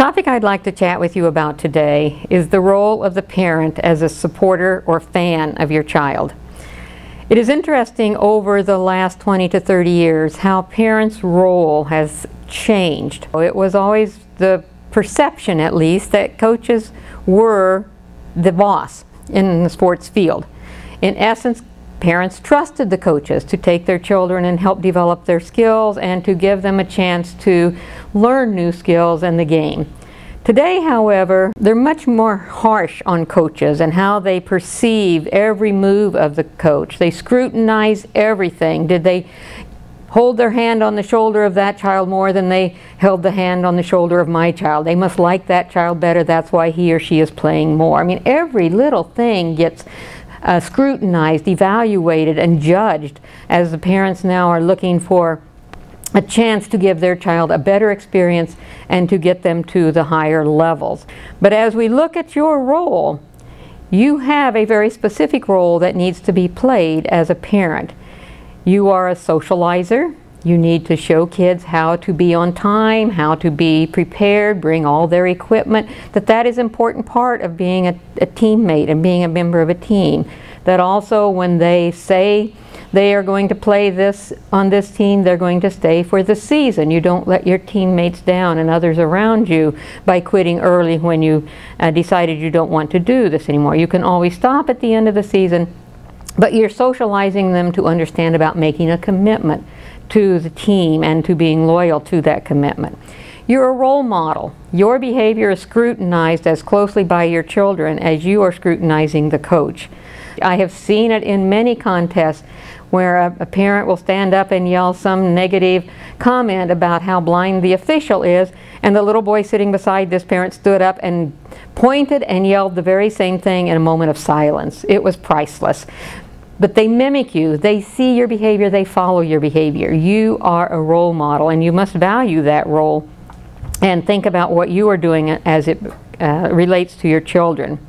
topic I'd like to chat with you about today is the role of the parent as a supporter or fan of your child. It is interesting over the last 20 to 30 years how parents' role has changed. It was always the perception, at least, that coaches were the boss in the sports field. In essence, parents trusted the coaches to take their children and help develop their skills and to give them a chance to learn new skills in the game. Today, however, they're much more harsh on coaches and how they perceive every move of the coach. They scrutinize everything. Did they hold their hand on the shoulder of that child more than they held the hand on the shoulder of my child? They must like that child better, that's why he or she is playing more. I mean, every little thing gets scrutinized, evaluated, and judged as the parents now are looking for a chance to give their child a better experience and to get them to the higher levels. But as we look at your role, you have a very specific role that needs to be played as a parent. You are a socializer. You need to show kids how to be on time, how to be prepared, bring all their equipment, that is an important part of being a teammate and being a member of a team. That also when they say they are going to play this on this team, they're going to stay for the season. You don't let your teammates down and others around you by quitting early when you decided you don't want to do this anymore. You can always stop at the end of the season, but you're socializing them to understand about making a commitment to the team and to being loyal to that commitment. You're a role model. Your behavior is scrutinized as closely by your children as you are scrutinizing the coach. I have seen it in many contests where a parent will stand up and yell some negative comment about how blind the official is, and the little boy sitting beside this parent stood up and pointed and yelled the very same thing in a moment of silence. It was priceless. But they mimic you, they see your behavior, they follow your behavior. You are a role model and you must value that role and think about what you are doing as it relates to your children.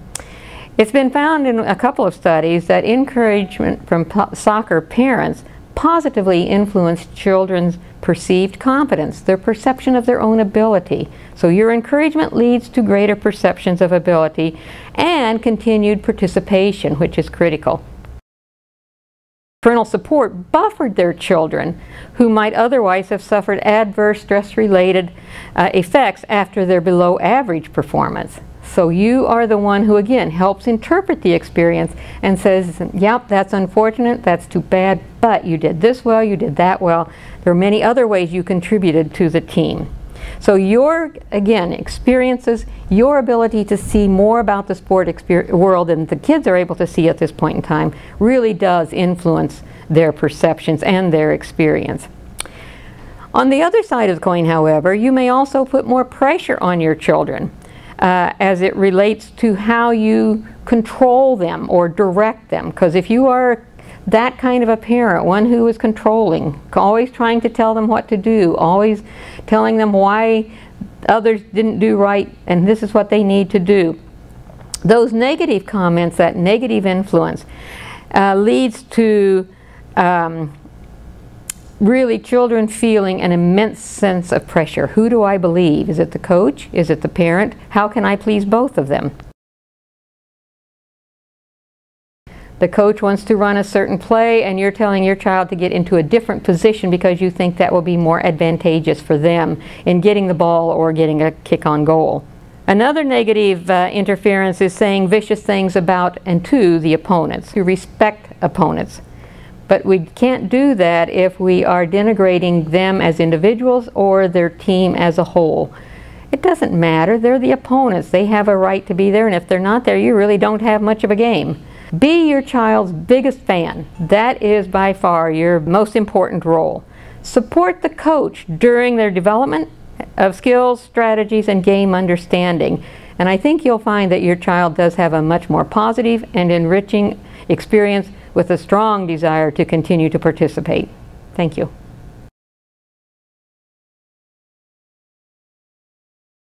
It's been found in a couple of studies that encouragement from soccer parents positively influenced children's perceived confidence, their perception of their own ability. So your encouragement leads to greater perceptions of ability and continued participation, which is critical. Parental support buffered their children who might otherwise have suffered adverse stress-related effects after their below-average performance. So you are the one who, again, helps interpret the experience and says, yep, that's unfortunate, that's too bad, but you did this well, you did that well. There are many other ways you contributed to the team. So your, again, experiences, your ability to see more about the sport world than the kids are able to see at this point in time really does influence their perceptions and their experience. On the other side of the coin, however, you may also put more pressure on your children as it relates to how you control them or direct them. Because if you are that kind of a parent, one who is controlling, always trying to tell them what to do, always telling them why others didn't do right and this is what they need to do. Those negative comments, that negative influence, leads to really children feeling an immense sense of pressure. Who do I believe? Is it the coach? Is it the parent? How can I please both of them? The coach wants to run a certain play and you're telling your child to get into a different position because you think that will be more advantageous for them in getting the ball or getting a kick on goal. Another negative interference is saying vicious things about and to the opponents. We respect opponents. But we can't do that if we are denigrating them as individuals or their team as a whole. It doesn't matter. They're the opponents. They have a right to be there, and if they're not there, you really don't have much of a game. Be your child's biggest fan. That is by far your most important role. Support the coach during their development of skills, strategies, and game understanding. And I think you'll find that your child does have a much more positive and enriching experience with a strong desire to continue to participate. Thank you.